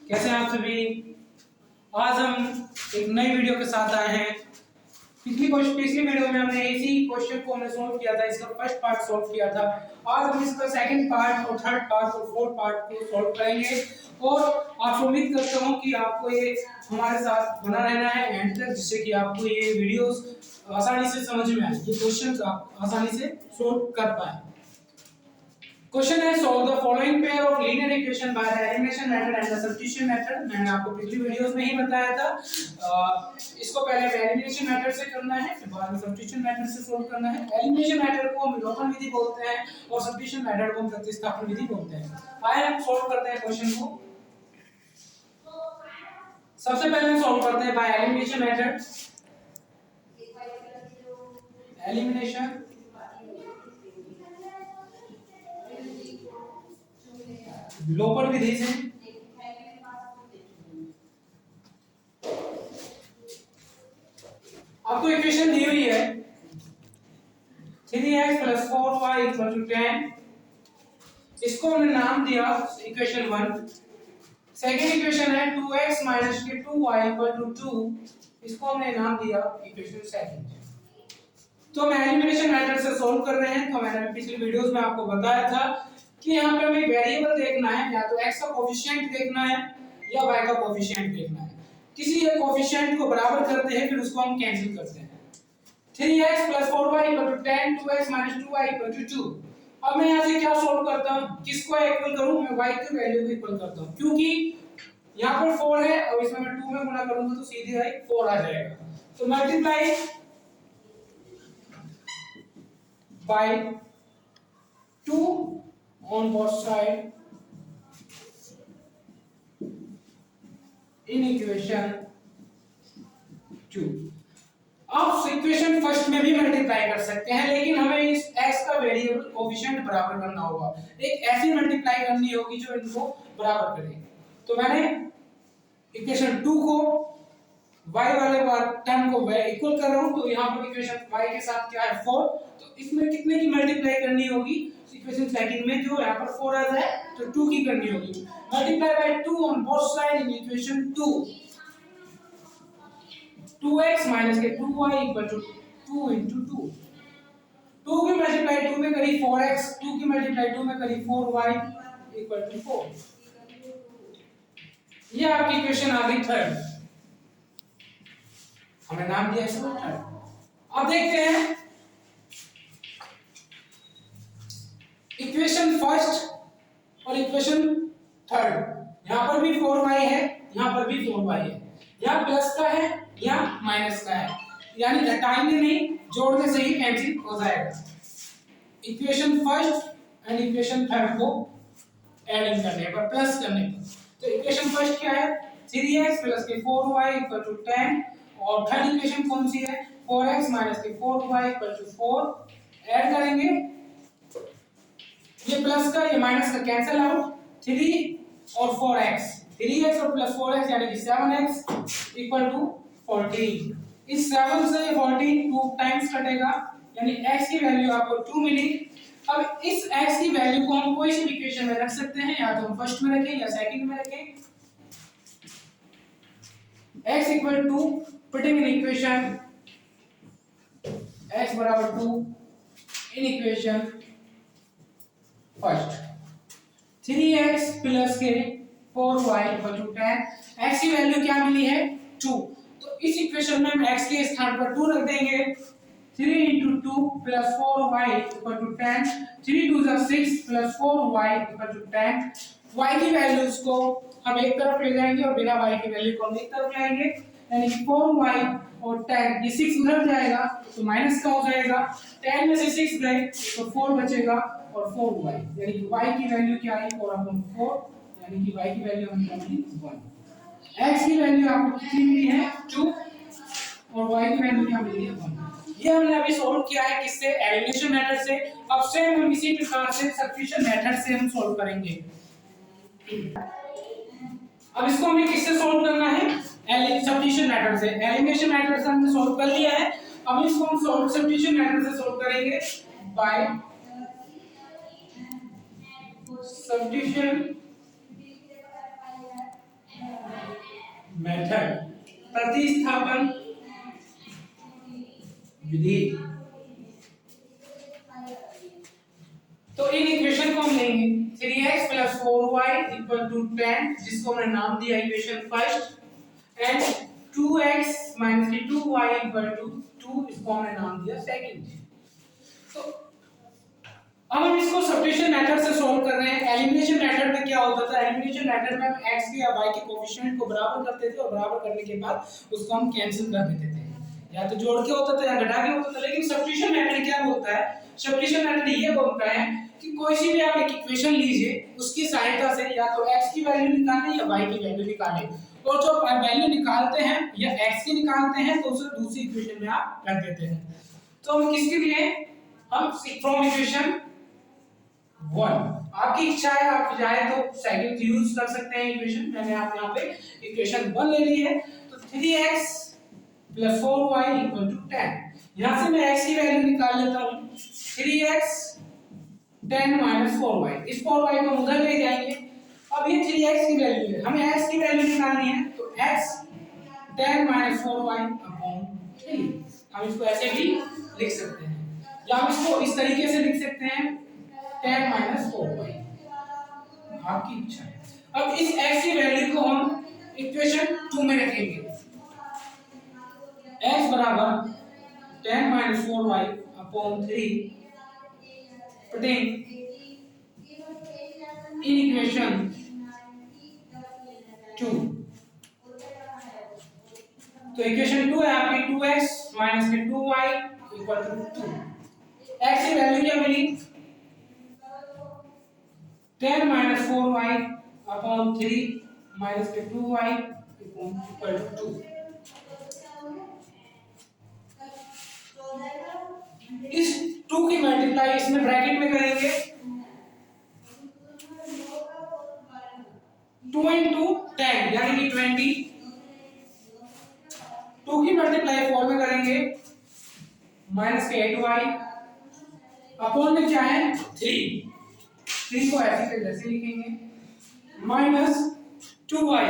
कैसे हैं आप सभी। आज हम एक नई वीडियो के साथ आए हैं। पिछली वीडियो में हमने इसी क्वेश्चन को हमने सॉल्व किया था, इसका फर्स्ट पार्ट सॉल्व किया था। आज हम इसका सेकंड पार्ट और थर्ड पार्ट और फोर्थ पार्ट को सॉल्व करेंगे और आप उम्मीद करता हूं कि आपको ये हमारे साथ बना रहना है एंड तक, जिससे कि आपको ये वीडियोस आसानी से समझ में आए, ये क्वेश्चंस आप आसानी से सॉल्व कर पाए। क्वेश्चन है solve the following pair of linear equation by the elimination method and the substitution method. मैंने आपको पिछली वीडियोस में ही बताया था। इसको पहले एलिमिनेशन मेथड से करना है, फिर बाद में सब्स्टिट्यूशन मेथड से सॉल्व करना है। एलिमिनेशन मेथड को हम विलोपन विधि बोलते हैं और सब्स्टिट्यूशन मेथड को हम प्रतिस्थापन विधि बोलते हैं। आइए हम सॉल्व करते हैं क्वेश्चन को। सबसे पहले हम सॉल्व करते हैं बाय एलिमिनेशन मेथड। एलिमिनेशन विलोपन विधि से आपको इक्वेशन दी हुई है 3x + 4y = 10। इसको हमने नाम दिया इक्वेशन 1। सेकंड इक्वेशन है 2x - 2y = 2। इसको हमने नाम दिया इक्वेशन सेकंड। तो हम एलिमिनेशन मेथड से सॉल्व कर रहे हैं। तो मैंने पिछली वीडियोस में आपको बताया था कि यहाँ पे हमें वेरिएबल देखना है, या तो x का कोएफिशिएंट देखना है या y का कोएफिशिएंट देखना है। किसी एक कोएफिशिएंट को बराबर करते हैं, फिर उसको हम कैंसिल करते हैं। 3x + 4y = 10, 2x - 2y = 2। अब मैं यहाँ से क्या सॉल्व करता हूँ, किसको इक्वल करूँ? मैं y की वैल्यू को इक्वल करता हूँ, क्योंकि यहाँ पर 4 है और इसमें मैं 2 में गुणा करूंगा तो सीधे 4 आ जाएगा। तो multiply by 2 on both side in equation 2। आप इक्वेशन फर्स्ट में भी मल्टीप्लाई कर सकते हैं, लेकिन हमें इस x का वेरिएबल कोएफिशिएंट बराबर करना होगा। एक ऐसी मल्टीप्लाई करनी होगी जो इनको बराबर करे। तो मैंने इक्वेशन 2 को y वाले टर्म को इक्वल कर रहा हूं, तो यहां पर इक्वेशन y के साथ क्या है 4। तो इसमें कितने की मल्टीप्लाई करनी होगी? इक्वेशन सेकंड में जो यहां पर 4 आ जाए तो 2 की करनी होगी। Multiply by 2 on both side in equation 2। 2x - 2y = 2 * 2। 2 की मल्टीप्लाई 2 में करी 4x, 2 की मल्टीप्लाई 2 में करी 4y = 4। ये आपकी इक्वेशन आ गई थर्ड। हमने नाम दिया इसको थर्ड। अब देखते हैं इक्वेशन फर्स्ट और इक्वेशन थर्ड। यहां पर भी 4y है, यहां पर भी 4y है। यहां प्लस का है, यहां माइनस का है, यानी घटाएंगे नहीं, जोड़ने से ही कैंसिल हो जाएगा। Equation first and equation third को ऐड करने पर, प्लस करने पर, तो इक्वेशन फर्स्ट क्या है 3x + 4y = 10 और थर्ड इक्वेशन कौन सी है 4x - 4y = 4। ऐड करेंगे, ये प्लस का ये माइनस का कैंसिल आउट, 3 और 4x, 3x और प्लस 4x यानी कि 7x = 14। इस 7 से 14 2 टाइम्स कटेगा, यानी x की वैल्यू आपको 2 मिली। अब इस x की वैल्यू को हम कोई सी इक्वेशन में रख सकते हैं, या तो हम फर्स्ट में रखें या सेकंड में रखें। x = putting in equation x = 2 in equation first 3x + 4y = 10। x की वैल्यू क्या मिली है 2। तो इस इक्वेशन में हम x के स्थान पर 2 रख देंगे। 3 * 2 + 4y = 10। 3 × 2 = 6 + 4y = 10। y की वैल्यूज को हम एक तरफ ले जाएंगे और बिना y की वैल्यू को हम एक तरफ लाएंगे, यानी 4y और 10, ये 6 उधर जाएगा तो माइनस का हो जाएगा। 10 में से 6 गए तो 4 बचेगा और 4y, यानी कि y की वैल्यू क्या आई 4/4, यानी कि y की वैल्यू हमने मिली 1। x की वैल्यू आपको कितनी मिली है 2 और y की वैल्यू क्या मिली है 1। ये हमने अभी सॉल्व किया है किससे एलिमिनेशन मेथड से। अब सेम हम इसी प्रकार से सब्स्टिट्यूशन मेथड से हम सॉल्व करेंगे। अब इसको हमें किससे सॉल्व करना है सब्स्टिट्यूशन मेथड से। एलिमिनेशन मेथड से हमने सॉल्व कर लिया है, अब इसको हम सब्स्टिट्यूशन मेथड से सॉल्व करेंगे बाय सब्स्टिट्यूशन मेथड, प्रतिस्थापन विधि। तो इन इक्वेशन को हम लेंगे 3x + 4y = 10, जिसको हमने नाम दिया equation first, and 2x - 2y = 2, इसको हमने नाम दिया सेकंड। तो अब हम इसको सब्स्टिट्यूशन मेथड से सॉल्व कर रहे हैं। एलिमिनेशन मेथड में क्या होता था? एलिमिनेशन मेथड में हम x के या y के कोएफिशिएंट को बराबर करते थे, और बराबर करने के बाद उसको हम कैंसिल कर देते थे, या तो जोड़ के होता था या घटा के होता था। लेकिन सब्स्टिट्यूशन मेथड क्या बोलता है? सब्स्टिट्यूशन मेथड ये बोलता है कि कोई सी भी आप एक इक्वेशन लीजिए, उसकी सहायता से या तो x की वैल्यू निकालें या y की वैल्यू निकालें, और जो वैल्यू निकालते हैं या x की निकालते हैं तो उसे दूसरी इक्वेशन में आप रख देते हैं। तो हम किसके लिए? हम फ्रॉम इक्वेशन 1, आपकी इच्छा है, आप चाहे तो सेकंड यूज कर सकते हैं इक्वेशन। मैंने आप यहाँ पे इक्वेशन 1 ले ली है। तो 3x + 4y = 10, यहाँ से मैं x की वैल्यू निकाल लेता हूँ। 3x 10 - 4y, इस 4y को उधर ले जाएंगे। अब ये 3x की वैल्यू है, हमें x की वैल्यू निकालनी है, तो x 10 - 4y/3। हम इसको ऐसे भी लिख सकते हैं, या हम इसको इस तरीके से लिख सकते हैं 10 - 4y, आपकी इच्छा है। अब इस x की वैल्यू को हम इक्वेशन 2 में रखेंगे। x बराबर 10 - 4y/3 putting in equation 2। तो इक्वेशन 2 है आपकी 2x - 2y = 2। x की वैल्यू क्या मिली? 10 - 4y/3 - 2y = 2। इस 2 की मल्टीप्लाई इसमें ब्रैकेट में करेंगे, 2 × 10 यानी कि 20। 2 की मल्टीप्लाई 4 में करेंगे, -8y अपॉन में क्या है 3 को ऐसे के जैसे लिखेंगे, -2y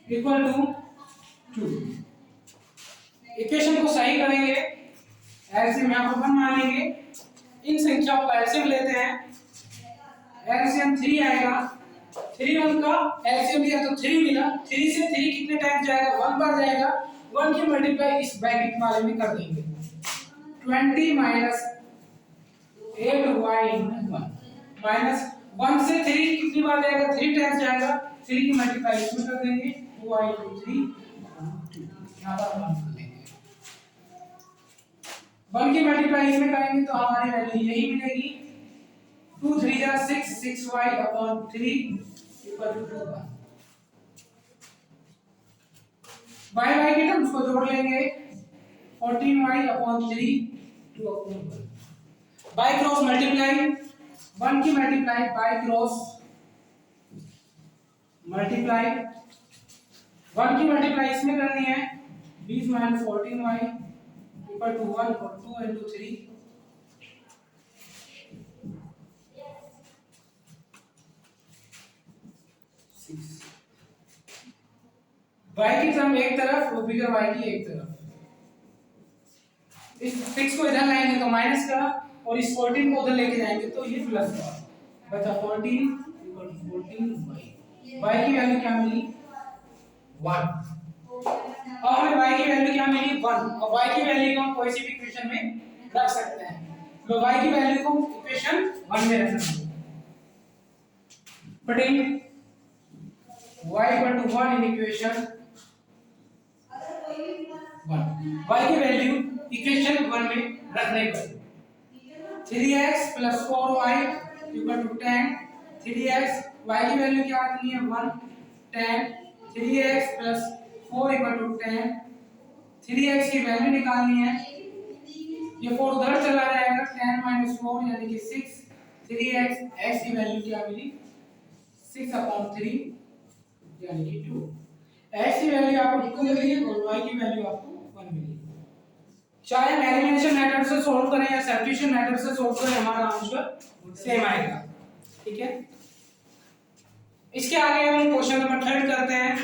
= 2। इक्वेशन को सही करेंगे, एलसीएम यहाँ पर 1 मानेंगे। इन संख्याओं का एलसीएम लेते हैं, एलसीएम 3 आएगा। 3 1 का एलसीएम लिया तो 3 मिला। 3 से 3 कितने टाइम जाएगा? 1 बार जाएगा। 1 की मल्टीप्लाई इस ब्रैकेट वाले में कर देंगे, 20 - 8y × 1 -1 से 3 कितनी बार जाएगा? 3 टाइम्स जाएगा। 3 की मल्टीप्लाई इसमें कर देंगे, 2y = 3 यहाँ पर 1 कर देंगे। 1 की मल्टीप्लाई इसमें करेंगे तो हमारी वैल्यू यही मिलेगी, 2 3 जा 6, 6y/3 = 2। y के टर्म्स को जोड़ लेंगे, 14y/3 2/1। बाय क्रॉस मल्टीप्लाई, 1 की मल्टीप्लाई बाय क्रॉस मल्टीप्लाई, 1 की मल्टीप्लाई इसमें करनी है, 20 - 14y = 1 और 2 × 3 6। y की टर्म एक तरफ और फिगर y की एक तरफ, इस 6 को इधर लाएंगे तो माइनस का, और इस 14 को उधर लेके जाएंगे तो ये प्लस का, बचा 14 = 14y। y की वैल्यू क्या मिली? 1। और हमें y की वैल्यू क्या मिली? 1। और y की वैल्यू को हम कोई सी भी इक्वेशन में रख सकते हैं। तो y की वैल्यू को इक्वेशन 1 में रखना है, putting y = 1 in equation 1। y की वैल्यू इक्वेशन 1 में रखने पर 3x + 4y = 10। 3x, y की वैल्यू क्या रखनी है? 1 10। 3x + 4 = 10। 3x की वैल्यू निकालनी है, ये 4 उधर चला जाएगा, 10 - 4 यानी कि 6। 3x, x की वैल्यू क्या मिली? 6/3 यानी कि 2। x की वैल्यू आपको 2 मिली और y की वैल्यू आपको 1 मिली। चाहे हम एलिमिनेशन मेथड से सॉल्व करें या सब्स्टिट्यूशन मेथड से सॉल्व करें, हमारा आंसर सेम आएगा। ठीक है। इसके आगे हम क्वेश्चन नंबर 3 करते हैं।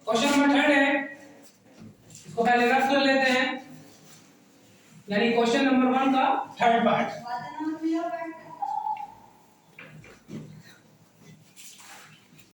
क्वेश्चन नंबर 3 है, इसको पहले रफ कर लेते हैं, यानी क्वेश्चन नंबर 1 का थर्ड पार्ट।